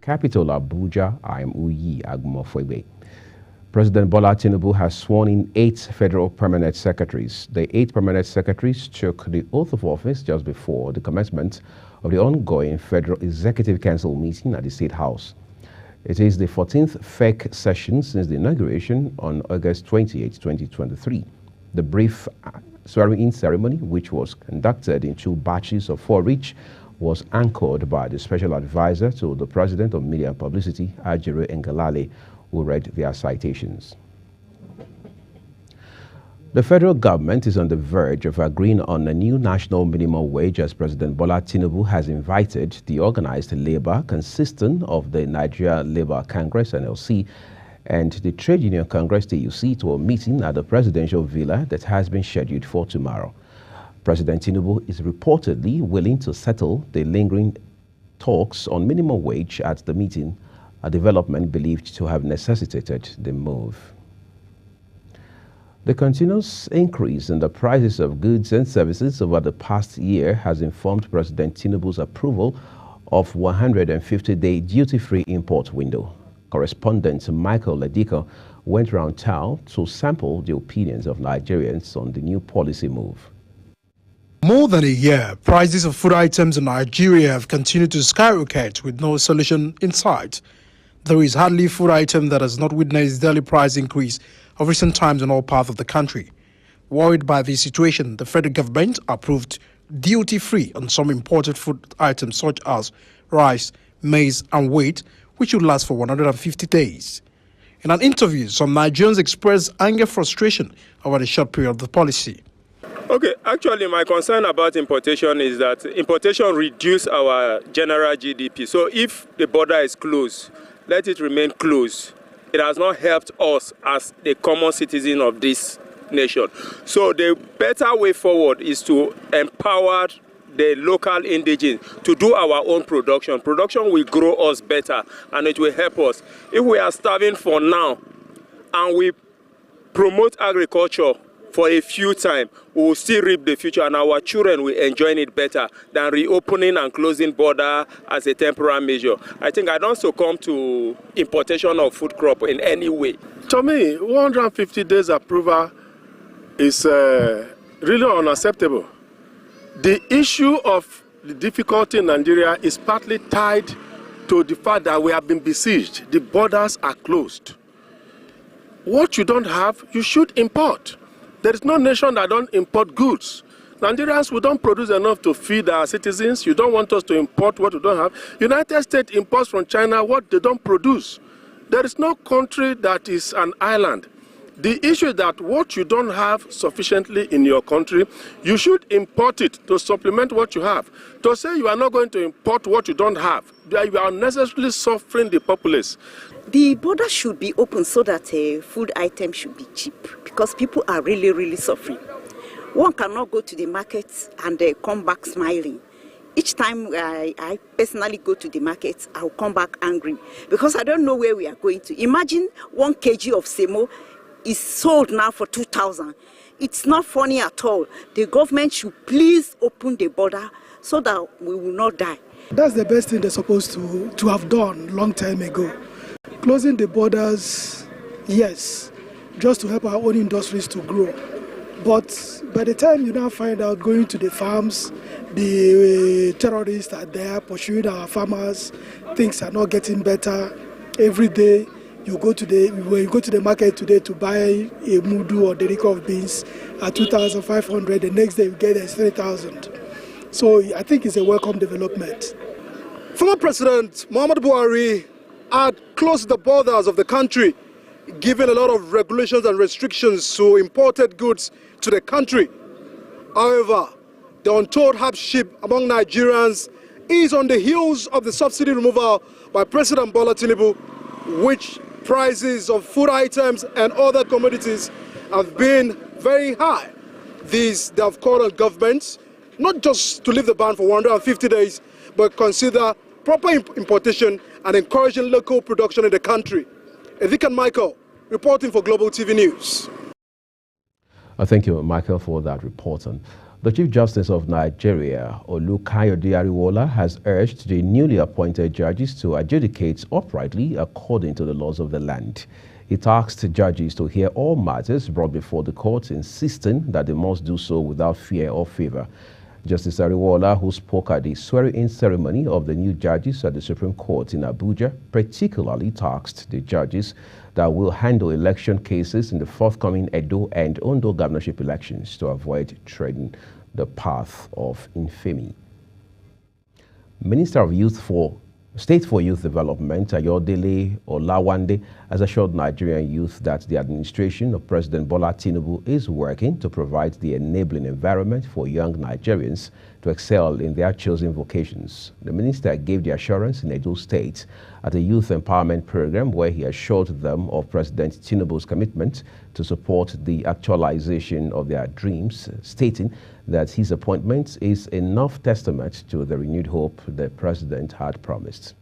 capital Abuja. I'm Uyi Agumofwebe. President Bola Tinubu has sworn in 8 federal permanent secretaries. The 8 permanent secretaries took the oath of office just before the commencement of the ongoing Federal Executive Council meeting at the State House. It is the 14th FEC session since the inauguration on August 28, 2023. The brief swearing-in ceremony, which was conducted in 2 batches of 4 each, was anchored by the Special Advisor to the President of Media and Publicity, Ajiro Ngelale, who read their citations. The federal government is on the verge of agreeing on a new national minimum wage as President Bola Tinubu has invited the organized labor consisting of the Nigeria Labour Congress, NLC, and the Trade Union Congress, TUC, to a meeting at the presidential villa that has been scheduled for tomorrow. President Tinubu is reportedly willing to settle the lingering talks on minimum wage at the meeting, a development believed to have necessitated the move. The continuous increase in the prices of goods and services over the past year has informed President Tinubu's approval of 150-day duty-free import window. Correspondent Michael Lediko went around town to sample the opinions of Nigerians on the new policy move. More than a year, prices of food items in Nigeria have continued to skyrocket with no solution in sight. There is hardly a food item that has not witnessed daily price increase of recent times in all parts of the country. Worried by the situation, the federal government approved duty-free on some imported food items such as rice, maize and wheat, which will last for 150 days. In an interview, some Nigerians expressed anger and frustration over the short period of the policy. Okay, actually my concern about importation is that importation reduces our general GDP. So if the border is closed, let it remain closed. It has not helped us as a common citizen of this nation. So the better way forward is to empower the local indigenous to do our own production. Production will grow us better and it will help us. If we are starving for now and we promote agriculture for a few time, we will still reap the future and our children will enjoy it better than reopening and closing border as a temporary measure. I think I don't succumb to importation of food crop in any way. To me, 150 days approval is really unacceptable. The issue of the difficulty in Nigeria is partly tied to the fact that we have been besieged. The borders are closed. What you don't have, you should import. There is no nation that don't import goods. Nigerians, we don't produce enough to feed our citizens. You don't want us to import what we don't have. United States imports from China what they don't produce. There is no country that is an island. The issue is that what you don't have sufficiently in your country, you should import it to supplement what you have. To say you are not going to import what you don't have, you are unnecessarily suffering the populace. The border should be open so that food items should be cheap because people are really, really suffering. One cannot go to the market and come back smiling. Each time I personally go to the market, I'll come back angry because I don't know where we are going to. Imagine 1 kg of semo is sold now for 2,000. It's not funny at all. The government should please open the border so that we will not die. That's the best thing they're supposed to have done long time ago. Closing the borders, yes, just to help our own industries to grow. But by the time you now find out going to the farms, the terrorists are there pursuing our farmers, things are not getting better. Every day you go to the market today to buy a mudu or derico of beans at 2,500, the next day you get it at 3,000. So I think it's a welcome development. Former President Muhammadu Buhari had closed the borders of the country, giving a lot of regulations and restrictions to imported goods to the country. However, the untold hardship among Nigerians is on the heels of the subsidy removal by President Bola Tinubu, which prices of food items and other commodities have been very high. They have called on governments not just to leave the ban for 150 days, but consider proper importation and encouraging local production in the country. Evikan Michael, reporting for Global TV News. Thank you, Michael, for that report. The Chief Justice of Nigeria, Olukayode Ariwoola, has urged the newly appointed judges to adjudicate uprightly according to the laws of the land. He tasked judges to hear all matters brought before the court, insisting that they must do so without fear or favor. Justice Ariwoola, who spoke at the swearing-in ceremony of the new judges at the Supreme Court in Abuja, particularly tasked the judges that will handle election cases in the forthcoming Edo and Ondo governorship elections to avoid treading the path of infamy. Minister of State for Youth Development, Ayodele Olawande, has assured Nigerian youth that the administration of President Bola Tinubu is working to provide the enabling environment for young Nigerians to excel in their chosen vocations. The minister gave the assurance in Edo State at a youth empowerment program where he assured them of President Tinubu's commitment to support the actualization of their dreams, stating that his appointment is enough testament to the renewed hope the president had promised.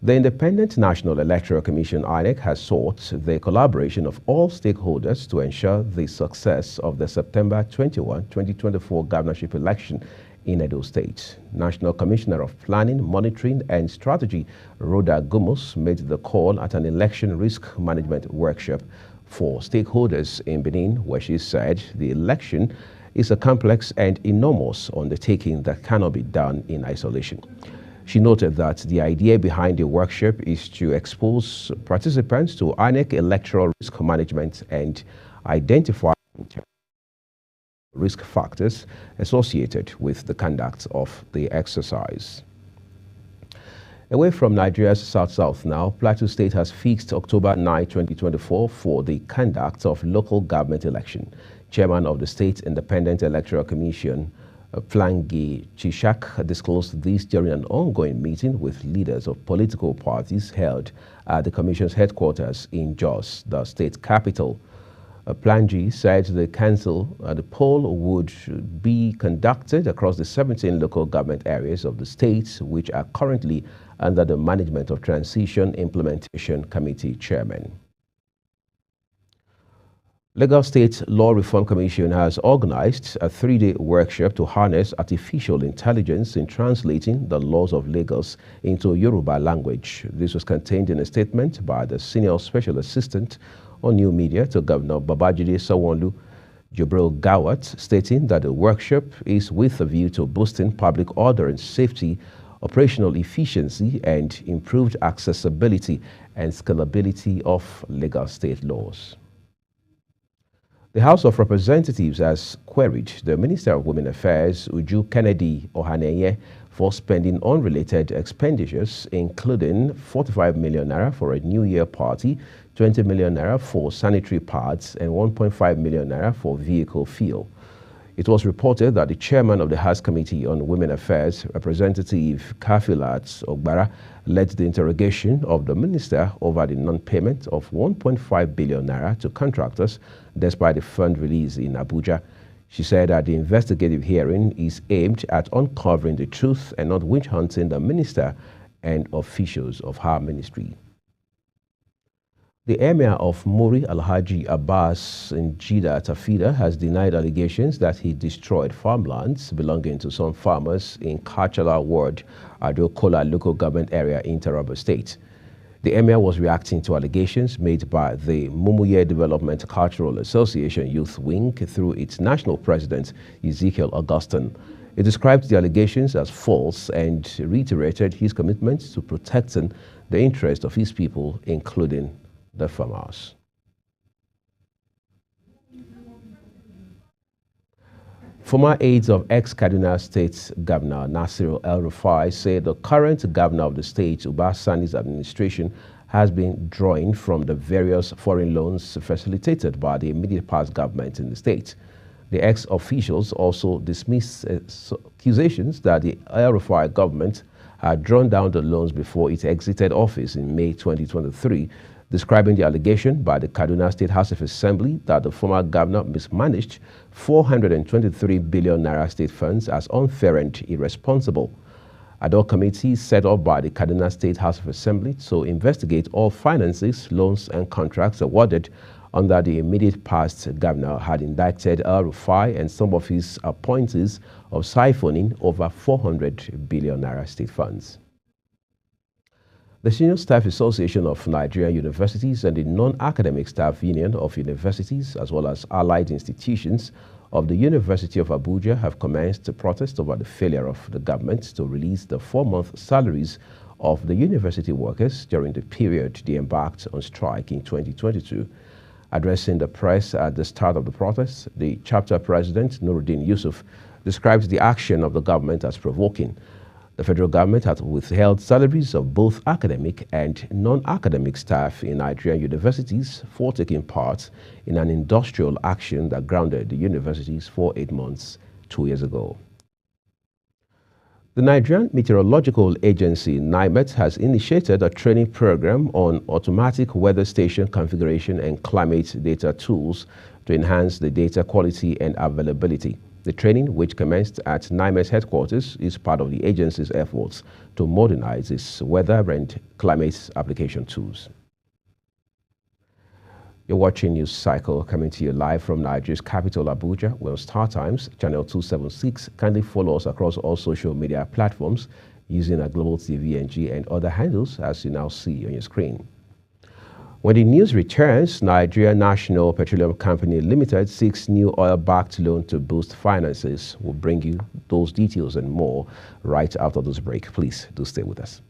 The Independent National Electoral Commission, INEC, has sought the collaboration of all stakeholders to ensure the success of the September 21, 2024 governorship election in Edo State. National Commissioner of Planning, Monitoring and Strategy, Rhoda Gumus, made the call at an election risk management workshop for stakeholders in Benin, where she said the election is a complex and enormous undertaking that cannot be done in isolation. She noted that the idea behind the workshop is to expose participants to INEC electoral risk management and identify risk factors associated with the conduct of the exercise. Away from Nigeria's South-South now, Plateau State has fixed October 9, 2024 for the conduct of local government election. Chairman of the State Independent Electoral Commission, Plangi Chishak, disclosed this during an ongoing meeting with leaders of political parties held at the Commission's headquarters in Jos, the state capital. Plangi said the poll would be conducted across the 17 local government areas of the state, which are currently under the management of Transition Implementation Committee Chairman. Lagos State Law Reform Commission has organized a 3-day workshop to harness artificial intelligence in translating the laws of Lagos into Yoruba language. This was contained in a statement by the Senior Special Assistant on New Media to Governor Babajide Sanwo-Olu, Jibril Gawat, stating that the workshop is with a view to boosting public order and safety, operational efficiency, and improved accessibility and scalability of Lagos State laws. The House of Representatives has queried the Minister of Women Affairs, Uju Kennedy Ohaneye, for spending unrelated expenditures, including 45 million naira for a New Year party, 20 million naira for sanitary pads, and 1.5 million naira for vehicle fuel. It was reported that the chairman of the House Committee on Women Affairs, Representative Kafilat Ogbara, led the interrogation of the minister over the non-payment of 1.5 billion naira to contractors despite the fund release in Abuja. She said that the investigative hearing is aimed at uncovering the truth and not witch-hunting the minister and officials of her ministry. The Emir of Muri, Alhaji Abbas Njida Tafida, has denied allegations that he destroyed farmlands belonging to some farmers in Kachala Ward, Adokola local government area in Taraba State. The Emir was reacting to allegations made by the Mumuye Development Cultural Association Youth Wing through its national president, Ezekiel Augustine. He described the allegations as false and reiterated his commitment to protecting the interests of his people, including the farmers. Former aides of ex-Kaduna State Governor Nasir El-Rufai said the current governor of the state, Uba Sani's administration, has been drawing from the various foreign loans facilitated by the immediate past government in the state. The ex-officials also dismissed accusations that the El-Rufai government had drawn down the loans before it exited office in May 2023, describing the allegation by the Kaduna State House of Assembly that the former governor mismanaged 423 billion naira state funds as unfair and irresponsible. Ad hoc committee set up by the Kaduna State House of Assembly to investigate all finances, loans, and contracts awarded under the immediate past governor, had indicted El-Rufai and some of his appointees of siphoning over 400 billion naira state funds. The Senior Staff Association of Nigerian Universities and the Non-Academic Staff Union of Universities, as well as allied institutions of the University of Abuja, have commenced a protest over the failure of the government to release the 4-month salaries of the university workers during the period they embarked on strike in 2022. Addressing the press at the start of the protest, the chapter president, Nuruddin Yusuf, described the action of the government as provoking. The federal government had withheld salaries of both academic and non-academic staff in Nigerian universities for taking part in an industrial action that grounded the universities for 8 months 2 years ago. The Nigerian Meteorological Agency, NIMET, has initiated a training program on automatic weather station configuration and climate data tools to enhance the data quality and availability. The training, which commenced at NIMET headquarters, is part of the agency's efforts to modernize its weather and climate application tools. You're watching News Cycle, coming to you live from Nigeria's capital, Abuja. We're on Star Times, channel 276. Kindly follow us across all social media platforms using our Global TV NG and other handles, as you now see on your screen. When the news returns, Nigeria National Petroleum Company Limited seeks new oil-backed loan to boost finances. We'll bring you those details and more right after this break. Please do stay with us.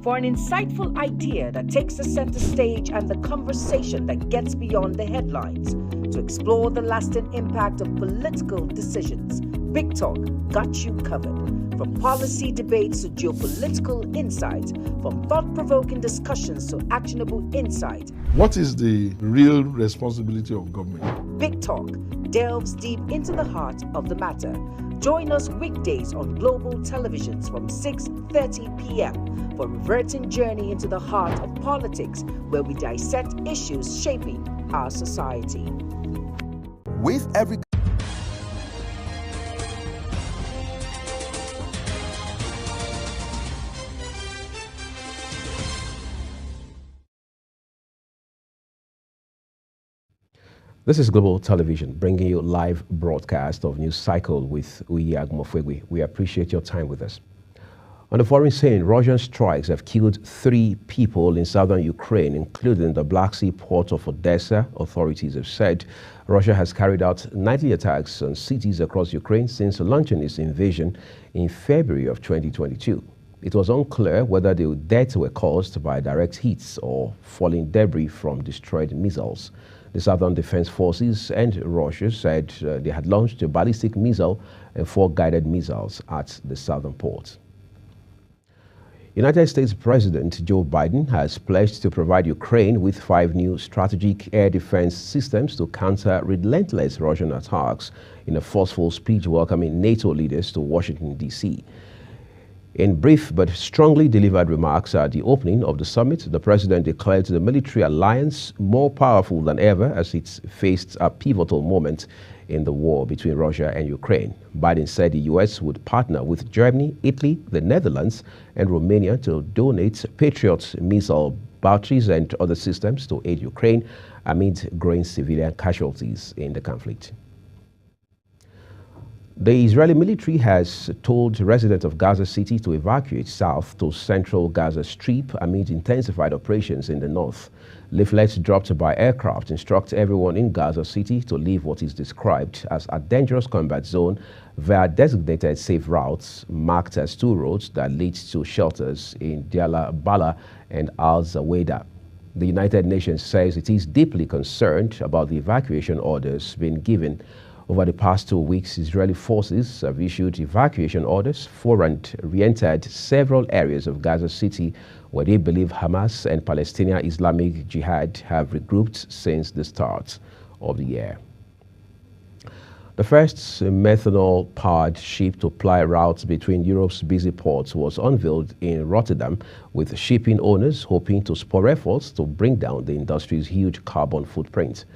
For an insightful idea that takes the center stage and the conversation that gets beyond the headlines, to explore the lasting impact of political decisions, Big Talk got you covered. From policy debates to geopolitical insights, from thought-provoking discussions to actionable insight. What is the real responsibility of government? Big Talk delves deep into the heart of the matter. Join us weekdays on Global Televisions from 6:30 p.m. for a reverting journey into the heart of politics, where we dissect issues shaping our society. With every This is Global Television, bringing you live broadcast of News Cycle with Uyi Agumofegwe. We appreciate your time with us. On the foreign scene, Russian strikes have killed 3 people in southern Ukraine, including the Black Sea port of Odessa. Authorities have said Russia has carried out 90 attacks on cities across Ukraine since launching its invasion in February of 2022. It was unclear whether the deaths were caused by direct hits or falling debris from destroyed missiles. The Southern Defense Forces and Russia said they had launched a ballistic missile and 4 guided missiles at the southern port. United States President Joe Biden has pledged to provide Ukraine with 5 new strategic air defense systems to counter relentless Russian attacks in a forceful speech welcoming NATO leaders to Washington, D.C. In brief but strongly delivered remarks at the opening of the summit, the president declared the military alliance more powerful than ever as it faced a pivotal moment in the war between Russia and Ukraine. Biden said the U.S. would partner with Germany, Italy, the Netherlands, and Romania to donate Patriot missile batteries and other systems to aid Ukraine amid growing civilian casualties in the conflict. The Israeli military has told residents of Gaza City to evacuate south to central Gaza Strip amid intensified operations in the north. Leaflets dropped by aircraft instruct everyone in Gaza City to leave what is described as a dangerous combat zone via designated safe routes marked as 2 roads that lead to shelters in Deir Bala and Al-Zaweda. The United Nations says it is deeply concerned about the evacuation orders being given. Over the past 2 weeks, Israeli forces have issued evacuation orders for and re-entered several areas of Gaza City where they believe Hamas and Palestinian Islamic Jihad have regrouped since the start of the year. The first methanol-powered ship to ply routes between Europe's busy ports was unveiled in Rotterdam, with shipping owners hoping to spur efforts to bring down the industry's huge carbon footprint.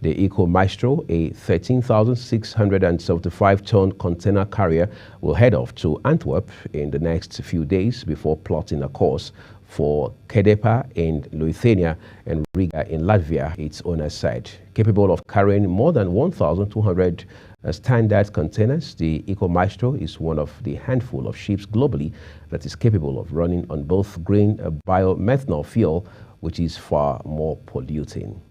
The Eco Maestro, a 13,675-ton container carrier, will head off to Antwerp in the next few days before plotting a course for Kedepa in Lithuania and Riga in Latvia, its owner said. Capable of carrying more than 1,200 standard containers, the Eco Maestro is one of the handful of ships globally that is capable of running on both green biomethanol fuel, which is far more polluting.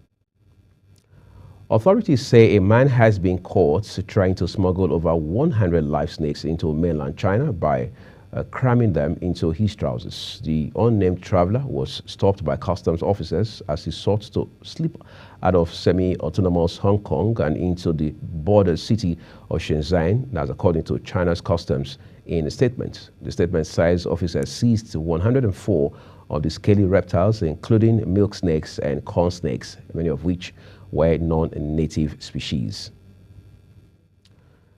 Authorities say a man has been caught trying to smuggle over 100 live snakes into mainland China by cramming them into his trousers. The unnamed traveler was stopped by customs officers as he sought to slip out of semi-autonomous Hong Kong and into the border city of Shenzhen, that's according to China's customs in a statement. The statement says officers seized 104 of the scaly reptiles, including milk snakes and corn snakes, many of which were non-native species.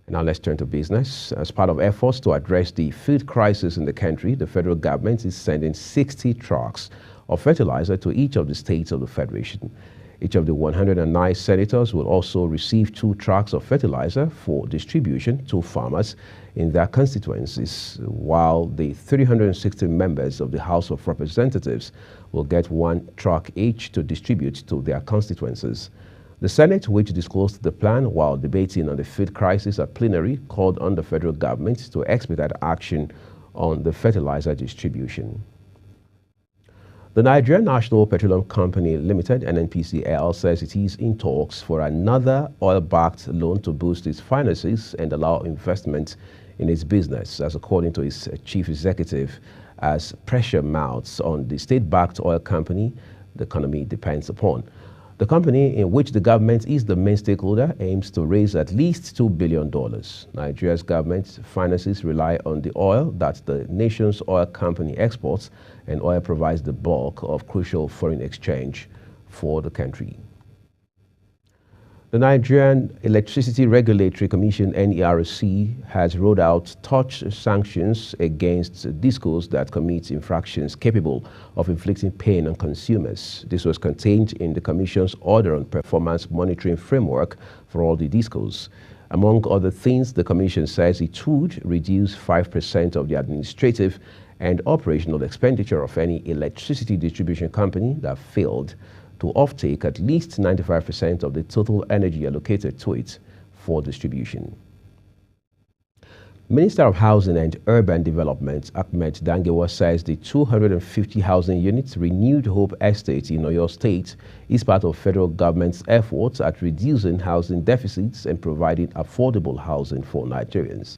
Now let's turn to business. As part of efforts to address the food crisis in the country, the federal government is sending 60 trucks of fertilizer to each of the states of the federation. Each of the 109 senators will also receive 2 trucks of fertilizer for distribution to farmers in their constituencies, while the 360 members of the House of Representatives will get 1 truck each to distribute to their constituencies. The Senate, which disclosed the plan while debating on the food crisis at plenary, called on the federal government to expedite action on the fertilizer distribution. The Nigerian National Petroleum Company Limited, NNPCL, says it is in talks for another oil-backed loan to boost its finances and allow investment in its business, as according to its chief executive, as pressure mounts on the state-backed oil company the economy depends upon. The company, in which the government is the main stakeholder, aims to raise at least $2 billion. Nigeria's government finances rely on the oil that the nation's oil company exports, and oil provides the bulk of crucial foreign exchange for the country. The Nigerian Electricity Regulatory Commission, NERC, has rolled out touch sanctions against discos that commit infractions capable of inflicting pain on consumers. This was contained in the Commission's Order on Performance Monitoring Framework for all the discos. Among other things, the Commission says it would reduce 5% of the administrative and operational expenditure of any electricity distribution company that failed to offtake at least 95% of the total energy allocated to it for distribution. Minister of Housing and Urban Development Ahmed Dangewa says the 250 housing units Renewed Hope Estate in Oyo State is part of federal government's efforts at reducing housing deficits and providing affordable housing for Nigerians.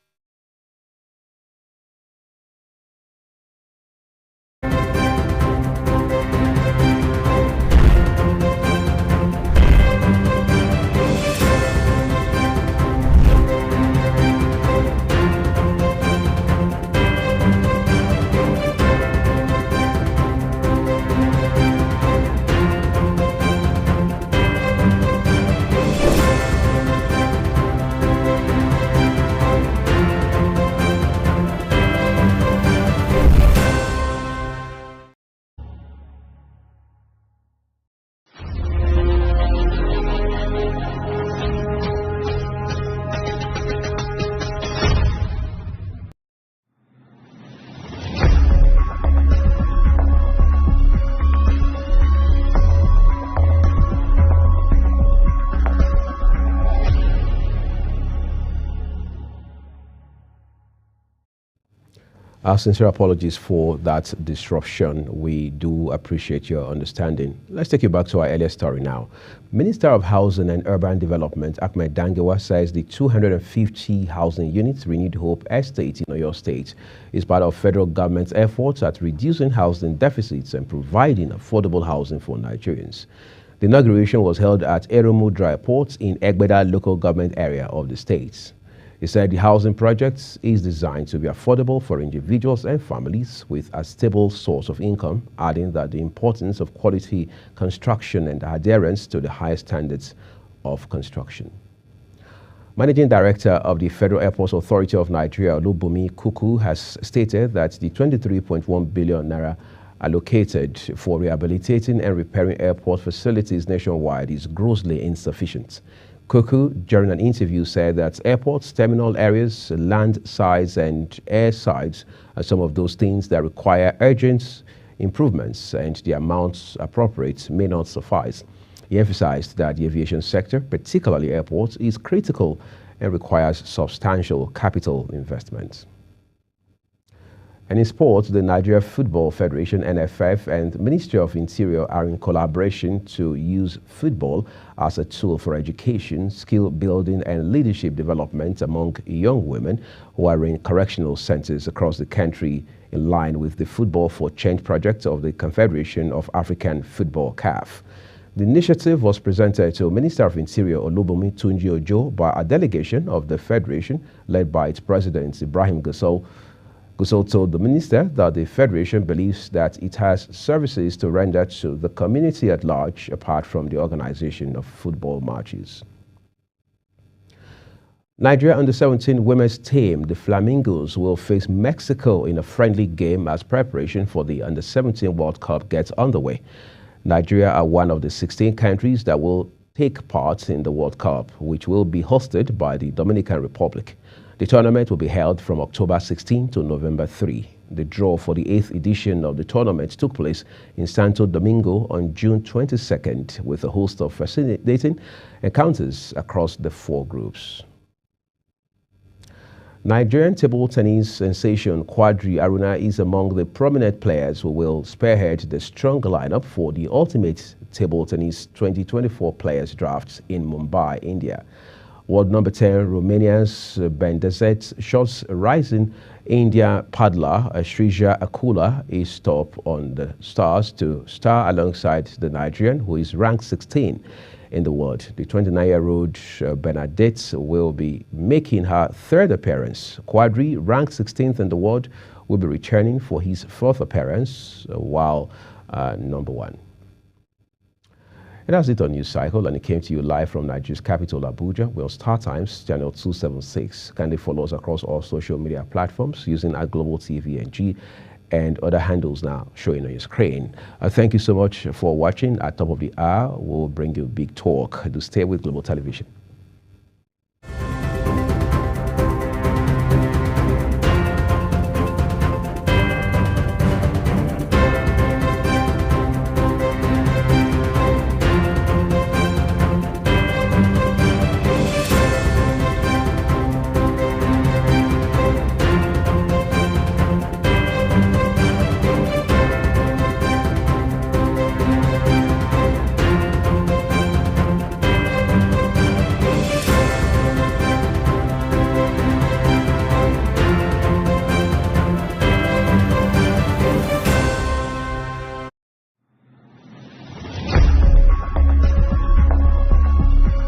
Our sincere apologies for that disruption. We do appreciate your understanding. Let's take you back to our earlier story now. Minister of Housing and Urban Development Ahmed Dangewa says the 250 housing units Renewed Hope Estate in Oyo State is part of federal government's efforts at reducing housing deficits and providing affordable housing for Nigerians. The inauguration was held at Eromu Dry Port in Egbeda local government area of the state. He said the housing project is designed to be affordable for individuals and families with a stable source of income, adding that the importance of quality construction and adherence to the highest standards of construction. Managing Director of the Federal Airports Authority of Nigeria, Olubunmi Kuku, has stated that the 23.1 billion naira allocated for rehabilitating and repairing airport facilities nationwide is grossly insufficient. Kuku, during an interview, said that airports, terminal areas, land sides, and air sides are some of those things that require urgent improvements, and the amounts appropriate may not suffice. He emphasized that the aviation sector, particularly airports, is critical and requires substantial capital investments. And in sports, the Nigeria Football Federation, NFF, and Ministry of Interior are in collaboration to use football as a tool for education, skill building, and leadership development among young women who are in correctional centers across the country, in line with the Football for Change project of the Confederation of African Football, CAF. The initiative was presented to Minister of Interior Olubunmi Tunji Ojo by a delegation of the Federation led by its president, Ibrahim Gusau. Gusau told the minister that the Federation believes that it has services to render to the community at large apart from the organization of football matches. Nigeria under-17 women's team, the Flamingos, will face Mexico in a friendly game as preparation for the under-17 World Cup gets underway. Nigeria are one of the 16 countries that will take part in the World Cup, which will be hosted by the Dominican Republic. The tournament will be held from October 16 to November 3. The draw for the 8th edition of the tournament took place in Santo Domingo on June 22nd, with a host of fascinating encounters across the 4 groups. Nigerian table tennis sensation Quadri Aruna is among the prominent players who will spearhead the strong lineup for the Ultimate Table Tennis 2024 Players Draft in Mumbai, India. World number 10 Romania's Bendazet shots rising India paddler Shrija Akula is top on the stars to star alongside the Nigerian, who is ranked 16 in the world. The 29-year-old Bernadette will be making her 3rd appearance. Quadri, ranked 16th in the world, will be returning for his 4th appearance, while number 1. And that's it on News Cycle, and it came to you live from Nigeria's capital, Abuja. We're on Star Times, channel 276. Kindly follow us across all social media platforms using our Global TVNG and other handles now showing on your screen. Thank you so much for watching. At top of the hour, we'll bring you Big Talk. Do stay with Global Television.